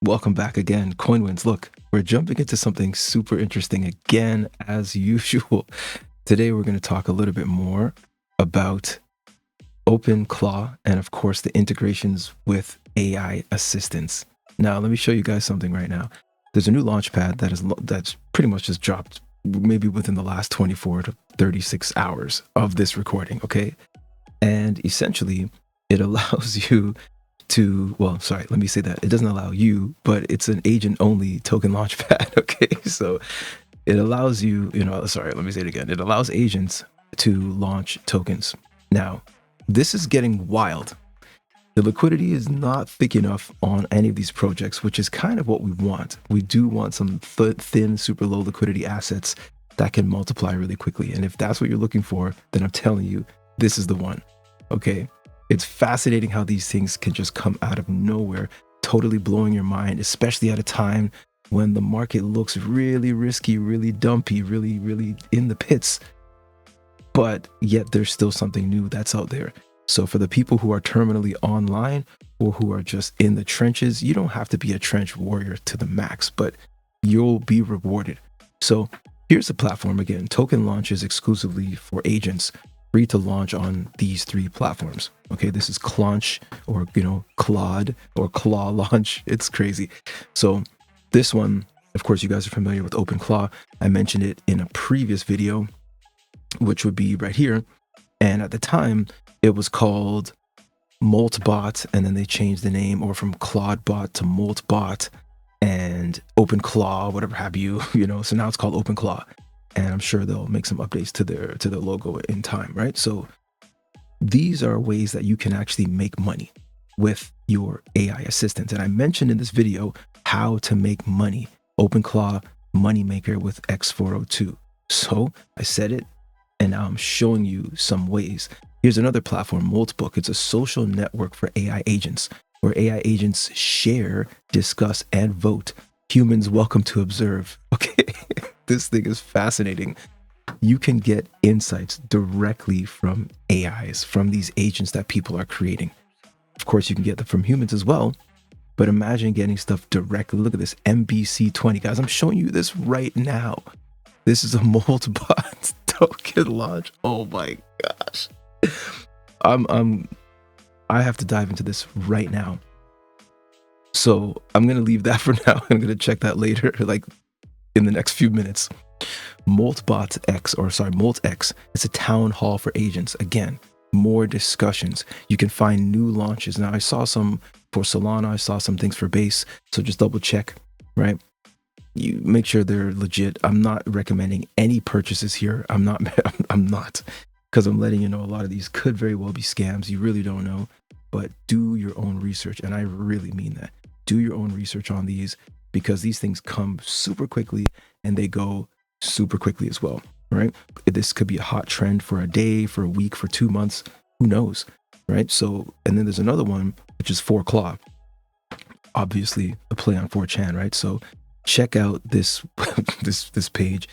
Welcome back again, CoinWins. Look, we're jumping into something super interesting again, as usual. Today, we're going to talk a little bit more about OpenClaw and, of course, the integrations with AI assistants. Now, let me show you guys something right now. There's a new launchpad that's pretty much just dropped maybe within the last 24 to 36 hours of this recording, okay? And essentially, it allows you to, well, sorry, let me say that. It doesn't allow you, but it's an agent-only token launchpad, okay? So it allows you, sorry, let me say it again. It allows agents to launch tokens. Now, this is getting wild. The liquidity is not thick enough on any of these projects, which is kind of what we want. We do want some thin, super low liquidity assets that can multiply really quickly. And if that's what you're looking for, then I'm telling you, this is the one, okay? It's fascinating how these things can just come out of nowhere, totally blowing your mind, especially at a time when the market looks really risky, really dumpy, really in the pits. But yet there's still something new that's out there. So for the people who are terminally online or who are just in the trenches, you don't have to be a trench warrior to the max, but you'll be rewarded. So here's the platform again. Token launches exclusively for agents, free to launch on these three platforms. Okay, this is CLAWNCH or, Clawd or Claw launch. It's crazy. So this one, of course, you guys are familiar with OpenClaw. I mentioned it in a previous video, which would be right here. And at the time, it was called Moltbot, and then they changed the name or from Clawdbot to Moltbot and OpenClaw, whatever have you, so now it's called OpenClaw. And I'm sure they'll make some updates to their logo in time, right? So these are ways that you can actually make money with your AI assistant. And I mentioned in this video how to make money. OpenClaw Moneymaker with X402. So I said it, and now I'm showing you some ways. Here's another platform, Moltbook. It's a social network for AI agents, where AI agents share, discuss, and vote. Humans welcome to observe. Okay, this thing is fascinating. You can get insights directly from AIs, from these agents that people are creating. Of course, you can get them from humans as well, but imagine getting stuff directly. Look at this MBC20, guys. I'm showing you this right now. This is a Moltbot token launch. Oh my gosh. I have to dive into this right now. So I'm going to leave that for now. I'm going to check that later, like in the next few minutes. MoltX. It's a town hall for agents. Again, more discussions. You can find new launches. Now I saw some for Solana. I saw some things for Base. So just double check, right? You make sure they're legit. I'm not recommending any purchases here. I'm not, because I'm letting you know a lot of these could very well be scams. You really don't know, but do your own research. And I really mean that. Do your own research on these, because these things come super quickly and they go super quickly as well, right? This could be a hot trend for a day, for a week, for 2 months, who knows, right? So, and then there's another one, which is 4Claw, obviously a play on 4chan, right? So check out this this page.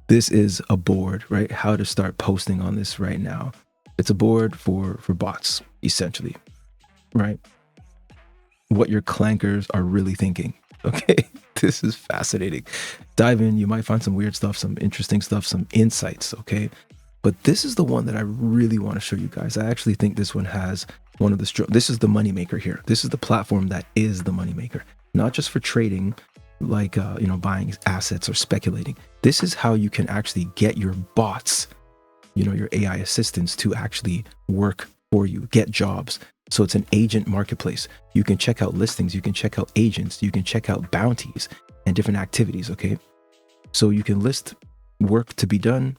This is a board, right? How to start posting on this right now. It's a board for bots, essentially, right? What your clankers are really thinking. Okay, this is fascinating. Dive in. You might find some weird stuff, some interesting stuff, some insights. Okay, but this is the one that I really want to show you guys. I actually think this one has one of the this is the moneymaker here. This is the platform that is the moneymaker, not just for trading, like buying assets or speculating. This is how you can actually get your bots, your AI assistants, to actually work for you, get jobs. So it's an agent marketplace. You can check out listings, you can check out agents, you can check out bounties and different activities, okay? So you can list work to be done,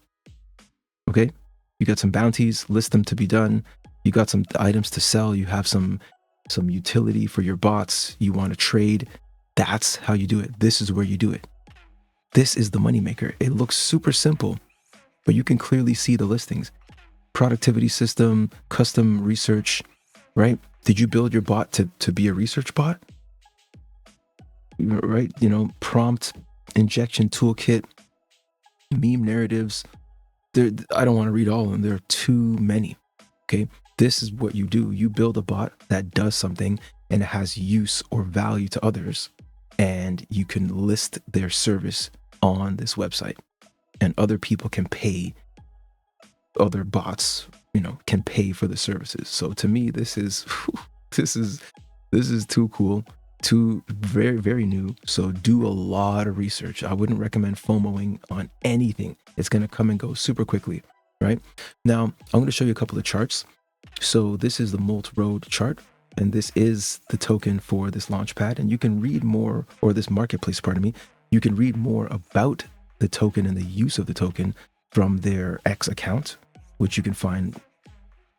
okay? You got some bounties, list them to be done. You got some items to sell, you have some utility for your bots, you want to trade. That's how you do it. This is where you do it. This is the moneymaker. It looks super simple, but you can clearly see the listings. Productivity system, custom research, right? Did you build your bot to be a research bot? Right? Prompt injection toolkit, meme narratives. I don't want to read all of them. There are too many. Okay. This is what you do. You build a bot that does something and it has use or value to others. and you can list their service on this website, and other people can pay, other bots, can pay for the services. So to me, this is too cool, too very, very new. So do a lot of research. I wouldn't recommend FOMOing on anything. It's going to come and go super quickly, right? Now, I'm going to show you a couple of charts. So this is the Molt Road chart, and this is the token for this launchpad. And you can read more, or this marketplace, pardon me. You can read more about the token and the use of the token from their X account, which you can find,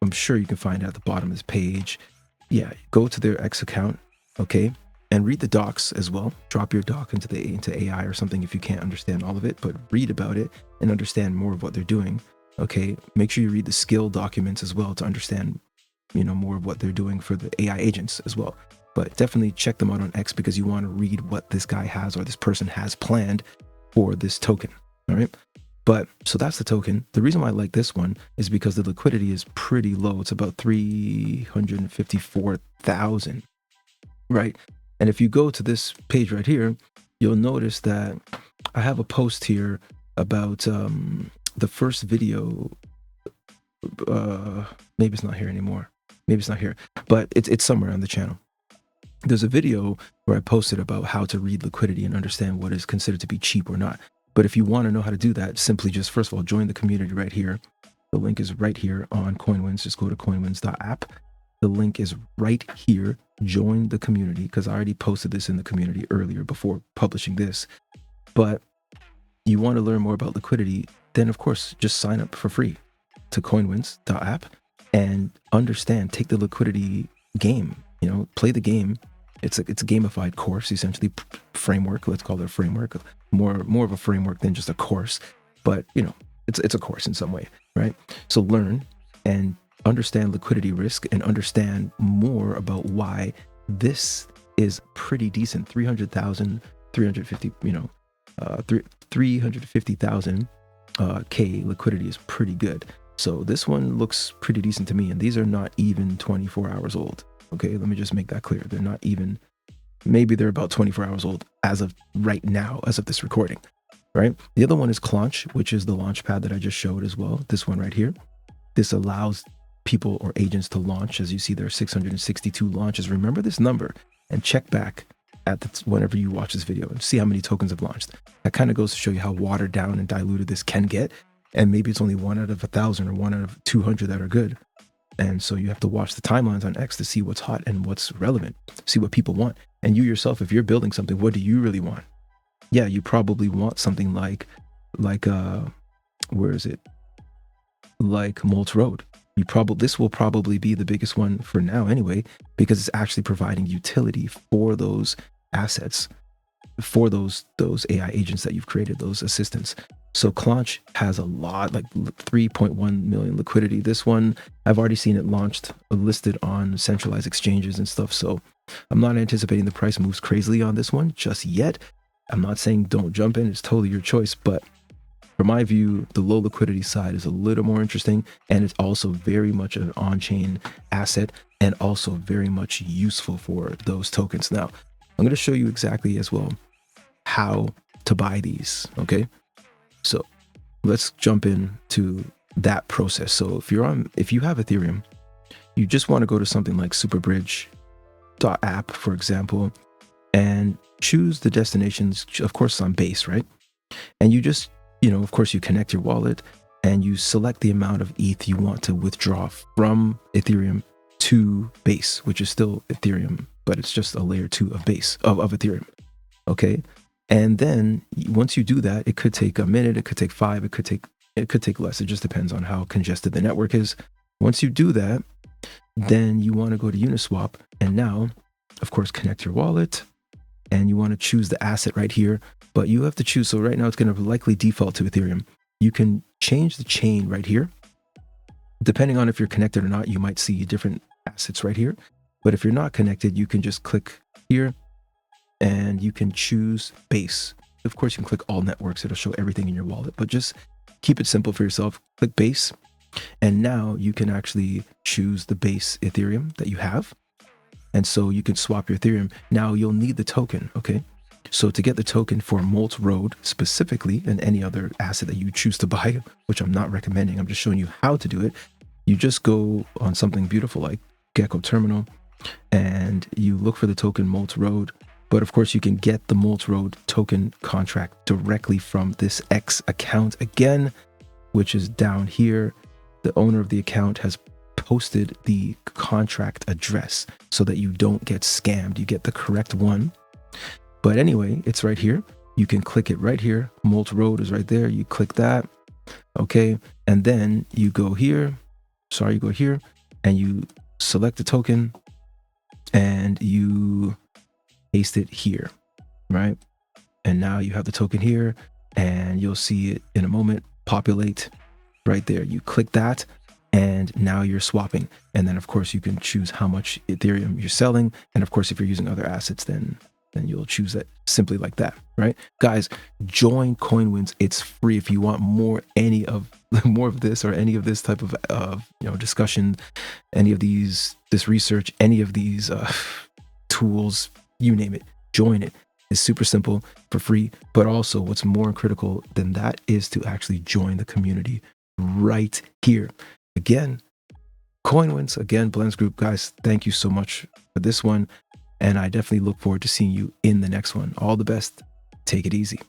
I'm sure you can find at the bottom of this page. Yeah, go to their X account, okay, and read the docs as well. Drop your doc into AI or something if you can't understand all of it, but read about it and understand more of what they're doing, okay? Make sure you read the skill documents as well to understand, more of what they're doing for the AI agents as well. But definitely check them out on X because you want to read what this guy has or this person has planned for this token, all right? But so that's the token. The reason why I like this one is because the liquidity is pretty low. It's about 354,000, right? And if you go to this page right here, you'll notice that I have a post here about the first video. Maybe it's not here anymore. Maybe it's not here, but it's somewhere on the channel. There's a video where I posted about how to read liquidity and understand what is considered to be cheap or not. But if you want to know how to do that, simply just, first of all, join the community right here. The link is right here on CoinWins. Just go to coinwins.app. The link is right here. Join the community, because I already posted this in the community earlier before publishing this. But you want to learn more about liquidity, then of course, just sign up for free to coinwins.app and understand, take the liquidity game, play the game. It's a gamified course, essentially, framework. Let's call it a framework, more of a framework than just a course, but it's a course in some way, right? So learn and understand liquidity risk and understand more about why this is pretty decent. 350,000 K liquidity is pretty good. So this one looks pretty decent to me, and these are not even 24 hours old. Okay, let me just make that clear. They're not even, maybe they're about 24 hours old as of right now, as of this recording, right? The other one is CLAWNCH, which is the launchpad that I just showed as well. This one right here. This allows people or agents to launch. As you see, there are 662 launches. Remember this number and check back at whenever you watch this video and see how many tokens have launched. That kind of goes to show you how watered down and diluted this can get. And maybe it's only 1 out of 1,000 or 1 out of 200 that are good. And so you have to watch the timelines on X to see what's hot and what's relevant, see what people want. And you yourself, if you're building something, what do you really want? Yeah, you probably want something like where is it? Like Molt Road. This will probably be the biggest one for now anyway, because it's actually providing utility for those assets, for those AI agents that you've created, those assistants. So CLAWNCH has a lot, like 3.1 million liquidity. This one, I've already seen it launched, listed on centralized exchanges and stuff. So I'm not anticipating the price moves crazily on this one just yet. I'm not saying don't jump in. It's totally your choice. But from my view, the low liquidity side is a little more interesting. And it's also very much an on-chain asset and also very much useful for those tokens. Now, I'm going to show you exactly as well how to buy these. Okay. So let's jump into that process. So if you have Ethereum, you just want to go to something like superbridge.app, for example, and choose the destinations, of course, on Base, right? And you just, of course, you connect your wallet and you select the amount of ETH you want to withdraw from Ethereum to Base, which is still Ethereum, but it's just a layer 2 of Base of Ethereum. Okay. And then once you do that, it could take a minute, it could take 5, it could take less. It just depends on how congested the network is. Once you do that, then you want to go to Uniswap and now, of course, connect your wallet, and you want to choose the asset right here, but you have to choose. So right now it's going to likely default to Ethereum. You can change the chain right here. Depending on if you're connected or not, you might see different assets right here. But if you're not connected, you can just click here and you can choose Base. Of course, you can click all networks. It'll show everything in your wallet, but just keep it simple for yourself. Click Base. And now you can actually choose the Base Ethereum that you have. And so you can swap your Ethereum. Now you'll need the token, okay? So to get the token for Molt Road specifically, and any other asset that you choose to buy, which I'm not recommending, I'm just showing you how to do it. You just go on something beautiful like Gecko Terminal and you look for the token Molt Road. But of course you can get the Molt Road token contract directly from this X account again, which is down here. The owner of the account has posted the contract address so that you don't get scammed. You get the correct one. But anyway, it's right here. You can click it right here. Molt Road is right there. You click that. Okay. And then you go here. You go here and you select the token and you paste it here, right? And now you have the token here and you'll see it in a moment populate right there. You click that and now you're swapping. And then of course you can choose how much Ethereum you're selling. And of course, if you're using other assets, then you'll choose that simply like that, right? Guys, join CoinWins. It's free. If you want more of this or any of this type of discussion, any of this research, any of these tools, you name it, join it. It's super simple for free. But also what's more critical than that is to actually join the community right here. Again, CoinWins, again, Blends Group. Guys, thank you so much for this one. And I definitely look forward to seeing you in the next one. All the best. Take it easy.